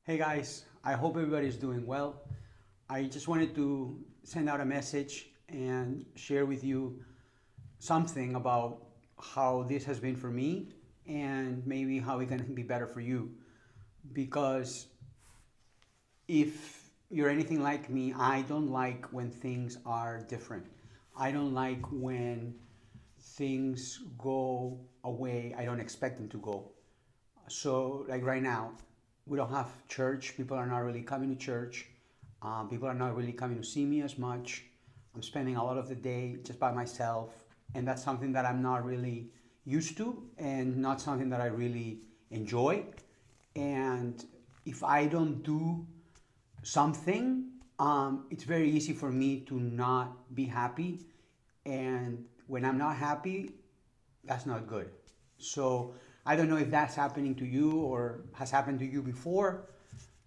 Hey guys, I hope everybody's doing well. I just wanted to send out a message and share with you something about how this has been for me and maybe how it can be better for you. Because if you're anything like me, I don't like when things are different. I don't like when things go away I don't expect them to go. So, like right now, we don't have church. People are not really coming to church. People are not really coming to see me as much. I'm spending a lot of the day just by myself, and that's something that I'm not really used to and not something that I really enjoy. And if I don't do something, it's very easy for me to not be happy. And when I'm not happy, that's not good. So I don't know if that's happening to you or has happened to you before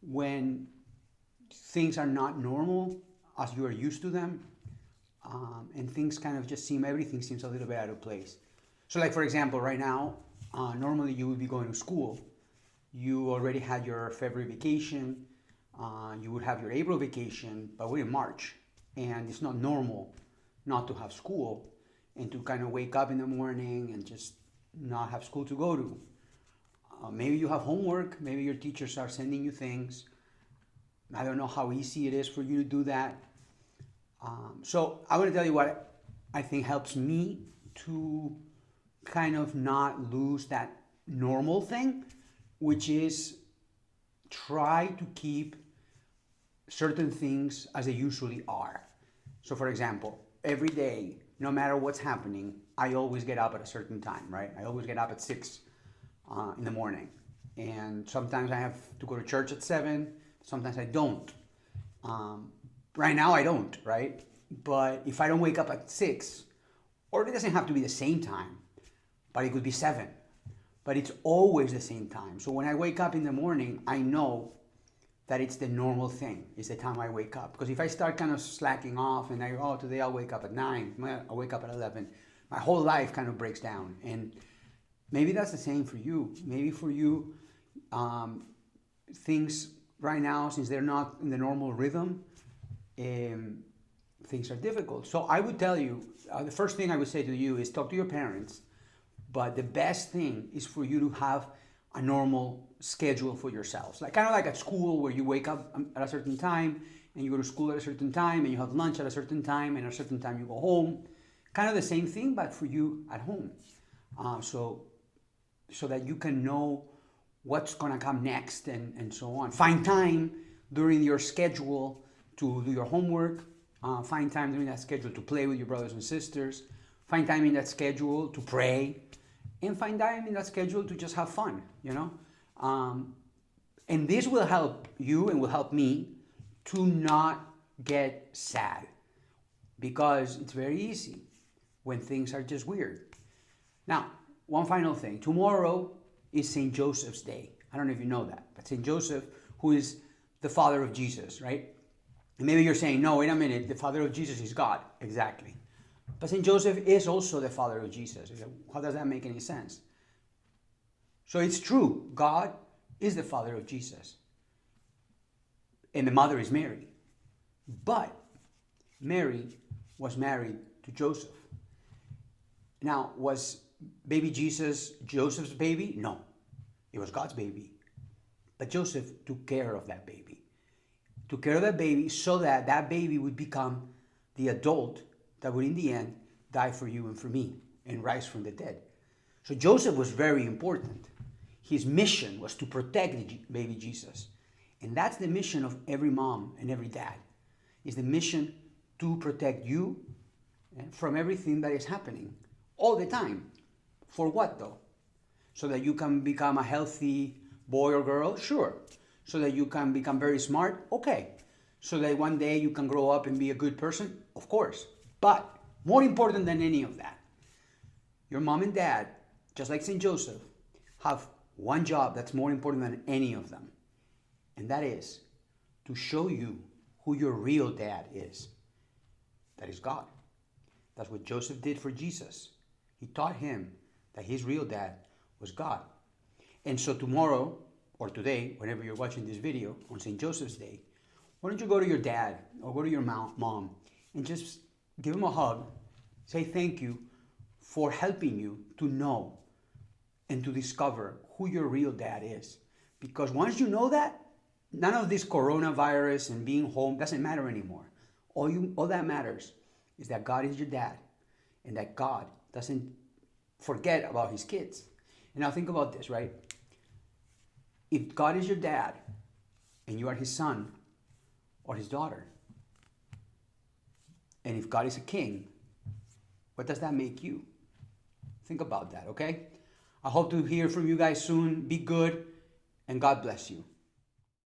when things are not normal as you are used to them, and things kind of just everything seems a little bit out of place. So, like for example, right now, normally you would be going to school. You already had your February vacation, you would have your April vacation, but we're in March, and it's not normal not to have school and to kind of wake up in the morning and just not have school to go to. Maybe you have homework, maybe your teachers are sending you things. I don't know how easy it is for you to do that. So I want to tell you what I think helps me to kind of not lose that normal thing, which is try to keep certain things as they usually are. So, for example, every day, no matter what's happening, I always get up at a certain time, right? I always get up at 6 in the morning. And sometimes I have to go to church at 7, sometimes I don't. Um, right now, I don't, right? But if I don't wake up at 6, or it doesn't have to be the same time, but it could be 7, but it's always the same time. So when I wake up in the morning, I know that it's the normal thing. It's the time I wake up. Because if I start kind of slacking off and today I'll wake up at 9, I'll wake up at 11, my whole life kind of breaks down. And maybe that's the same for you. Maybe for you, things right now, since they're not in the normal rhythm, um, things are difficult. So I would tell you, the first thing I would say to you is talk to your parents. But the best thing is for you to have a normal schedule for yourselves. Like kind of like at school where you wake up at a certain time and you go to school at a certain time and you have lunch at a certain time and at a certain time you go home. Kind of the same thing, but for you at home. So that you can know what's going to come next and so on. Find time during your schedule to do your homework. Find time during that schedule to play with your brothers and sisters. Find time in that schedule to pray. And find time in that schedule to just have fun, you know? And this will help you and will help me to not get sad because it's very easy when things are just weird. Now, one final thing. Tomorrow is St. Joseph's Day. I don't know if you know that, but St. Joseph, who is the father of Jesus, right? And maybe you're saying, no, wait a minute, the father of Jesus is God. Exactly. But St. Joseph is also the father of Jesus. How does that make any sense? So it's true. God is the father of Jesus. And the mother is Mary. But Mary was married to Joseph. Now, was baby Jesus Joseph's baby? No. It was God's baby. But Joseph took care of that baby. Took care of that baby so that that baby would become the adult that would in the end die for you and for me and rise from the dead. So Joseph was very important. His mission was to protect baby Jesus. And that's the mission of every mom and every dad. Is the mission to protect you from everything that is happening all the time. For what though? So that you can become a healthy boy or girl? Sure. So that you can become very smart? Okay. So that one day you can grow up and be a good person? Of course. But more important than any of that, your mom and dad, just like St. Joseph, have one job that's more important than any of them. And that is to show you who your real dad is. That is God. That's what Joseph did for Jesus. He taught him that his real dad was God. And so tomorrow, or today, whenever you're watching this video on St. Joseph's Day, why don't you go to your dad or go to your mom and just give him a hug, say thank you for helping you to know and to discover who your real dad is. Because once you know that, none of this coronavirus and being home doesn't matter anymore. All that matters is that God is your dad and that God doesn't forget about his kids. And now think about this, right? If God is your dad and you are his son or his daughter, and if God is a king, what does that make you? Think about that, okay? I hope to hear from you guys soon. Be good, and God bless you.